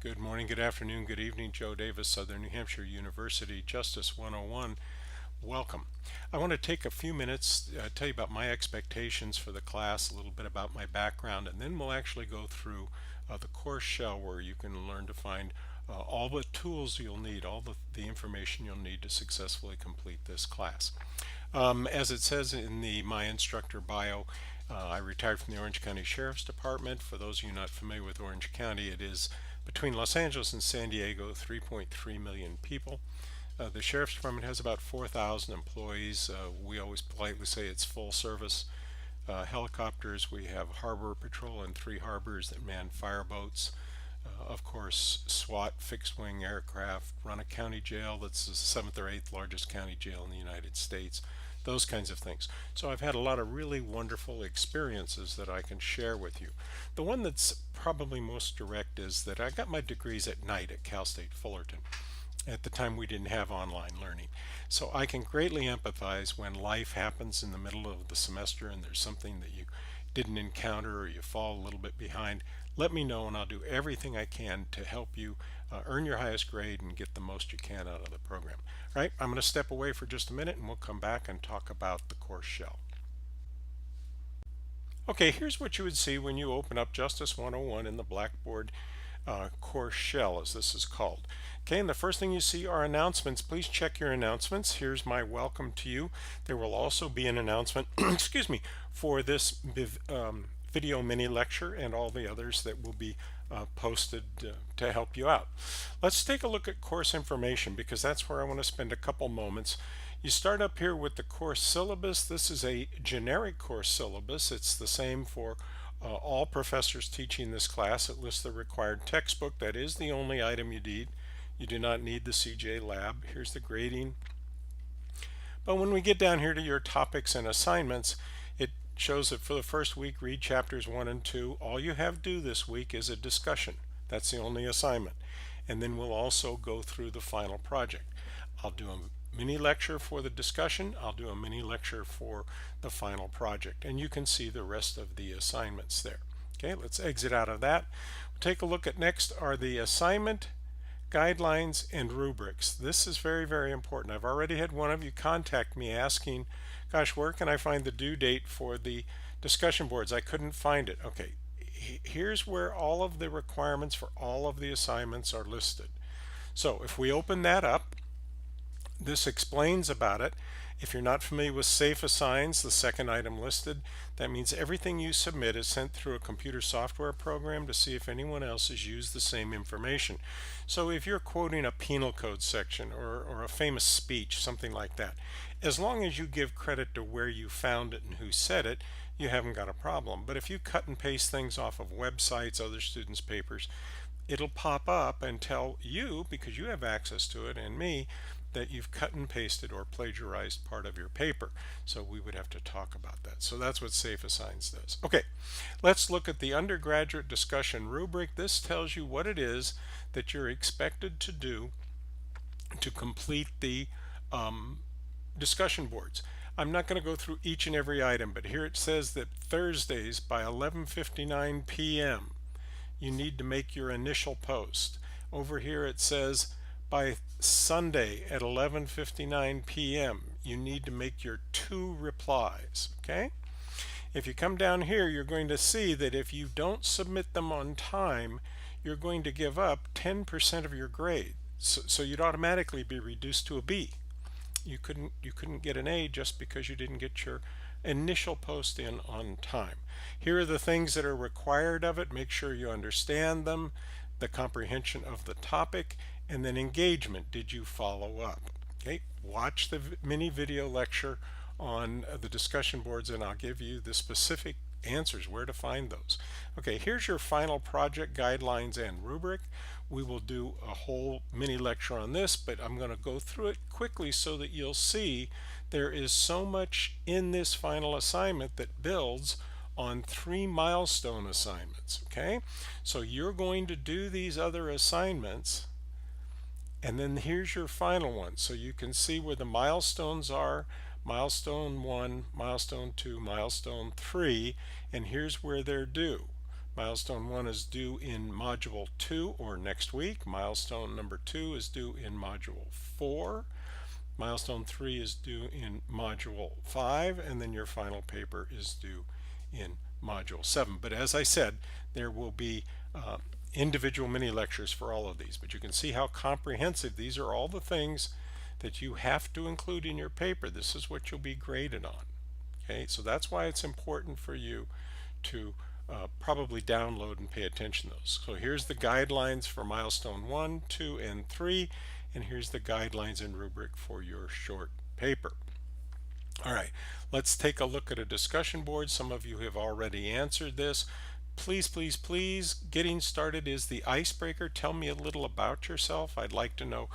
Good morning, good afternoon, good evening. Joe Davis, Southern New Hampshire University, Justice 101. Welcome. I want to take a few minutes, tell you about my expectations for the class, a little bit about my background, and then we'll actually go through the course shell where you can learn to find all the tools you'll need, all the information you'll need to successfully complete this class. As it says in the My Instructor bio, I retired from the Orange County Sheriff's Department. For those of you not familiar with Orange County, it is between Los Angeles and San Diego, 3.3 million people. The Sheriff's Department has about 4,000 employees. We always politely say it's full service. Helicopters, we have harbor patrol in 3 harbors that man fireboats. Of course, SWAT, fixed wing aircraft, run a county jail that's the 7th or 8th largest county jail in the United States, those kinds of things. So I've had a lot of really wonderful experiences that I can share with you. The one that's probably most direct is that I got my degrees at night at Cal State Fullerton. At the time we didn't have online learning. So I can greatly empathize when life happens in the middle of the semester and there's something that you didn't encounter or you fall a little bit behind. Let me know and I'll do everything I can to help you earn your highest grade and get the most you can out of the program. All right, I'm going to step away for just a minute and we'll come back and talk about the course shell. Okay, here's what you would see when you open up Justice 101 in the Blackboard course shell, as this is called. Okay, and the first thing you see are announcements. Please check your announcements. Here's my welcome to you. There will also be an announcement, excuse me, for this video mini lecture and all the others that will be posted to help you out. Let's take a look at course information because that's where I want to spend a couple moments. You start up here with the course syllabus. This is a generic course syllabus. It's the same for all professors teaching this class. It lists the required textbook. That is the only item you need. You do not need the CJ lab. Here's the grading. But when we get down here to your topics and assignments, it shows that for the first week, read chapters 1 and 2. All you have to do this week is a discussion. That's the only assignment. And then we'll also go through the final project. I'll do a mini lecture for the discussion. I'll do a mini lecture for the final project. And you can see the rest of the assignments there. Okay, let's exit out of that. We'll take a look at next are the assignment, guidelines, and rubrics. This is very, very important. I've already had one of you contact me asking, gosh, where can I find the due date for the discussion boards? I couldn't find it. Okay, here's where all of the requirements for all of the assignments are listed. So if we open that up, this explains about it. If you're not familiar with Safe Assigns, the second item listed, that means everything you submit is sent through a computer software program to see if anyone else has used the same information. So if you're quoting a penal code section or a famous speech, something like that, as long as you give credit to where you found it and who said it, you haven't got a problem. But if you cut and paste things off of websites, other students' papers, it'll pop up and tell you, because you have access to it, and me, that you've cut and pasted or plagiarized part of your paper. So we would have to talk about that. So that's what Safe Assigns does. Okay, let's look at the undergraduate discussion rubric. This tells you what it is that you're expected to do to complete the discussion boards. I'm not going to go through each and every item, but here it says that Thursdays by 11:59 p.m. you need to make your initial post. Over here it says by Sunday at 11:59 p.m. you need to make your 2 replies. Okay? If you come down here, you're going to see that if you don't submit them on time, you're going to give up 10% of your grade. So you'd automatically be reduced to a B. You couldn't get an A just because you didn't get your initial post in on time. Here are the things that are required of it. Make sure you understand them, the comprehension of the topic, and then engagement. Did you follow up? Okay, watch the mini video lecture on the discussion boards and I'll give you the specific answers where to find those. Okay, here's your final project guidelines and rubric. We will do a whole mini lecture on this, but I'm going to go through it quickly so that you'll see there is so much in this final assignment that builds on 3 milestone assignments. Okay, so you're going to do these other assignments and then here's your final one, so you can see where the milestones are. Milestone 1, milestone 2, milestone 3, and here's where they're due. Milestone 1 is due in Module 2 or next week. Milestone number 2 is due in Module 4. Milestone 3 is due in Module 5, and then your final paper is due in Module 7. But as I said, there will be individual mini lectures for all of these. But you can see how comprehensive these are, all the things that you have to include in your paper. This is what you'll be graded on. Okay, so that's why it's important for you to probably download and pay attention to those. So here's the guidelines for milestone 1, 2, and 3, and here's the guidelines and rubric for your short paper. All right, let's take a look at a discussion board. Some of you have already answered this. Please, please, please, getting started is the icebreaker. Tell me a little about yourself. I'd like to know,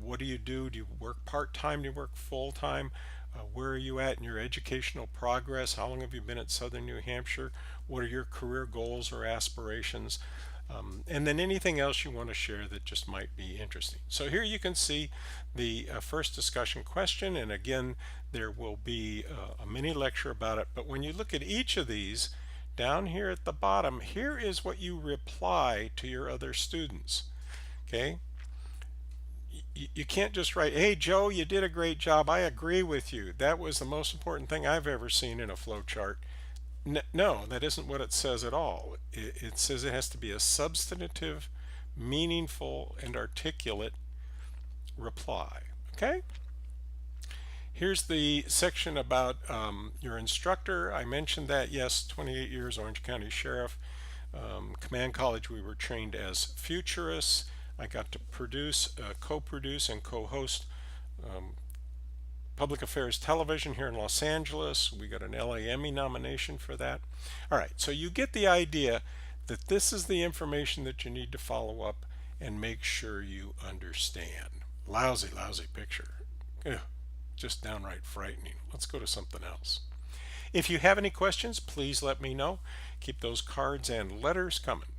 what do you do? Do you work part-time? Do you work full-time? Where are you at in your educational progress? How long have you been at Southern New Hampshire? What are your career goals or aspirations? And then anything else you want to share that just might be interesting. So here you can see the first discussion question, and again, there will be a mini lecture about it. But when you look at each of these, down here at the bottom, here is what you reply to your other students. Okay? You can't just write, hey Joe, you did a great job, I agree with you, that was the most important thing I've ever seen in a flow chart. No, that isn't what it says at all. It says it has to be a substantive, meaningful, and articulate reply. Okay? Here's the section about your instructor. I mentioned that, yes, 28 years, Orange County Sheriff. Command College, we were trained as futurists. I got to produce, co-produce, and co-host Public Affairs Television here in Los Angeles. We got an LA Emmy nomination for that. All right, so you get the idea that this is the information that you need to follow up and make sure you understand. Lousy, lousy picture. Ugh, just downright frightening. Let's go to something else. If you have any questions, please let me know. Keep those cards and letters coming.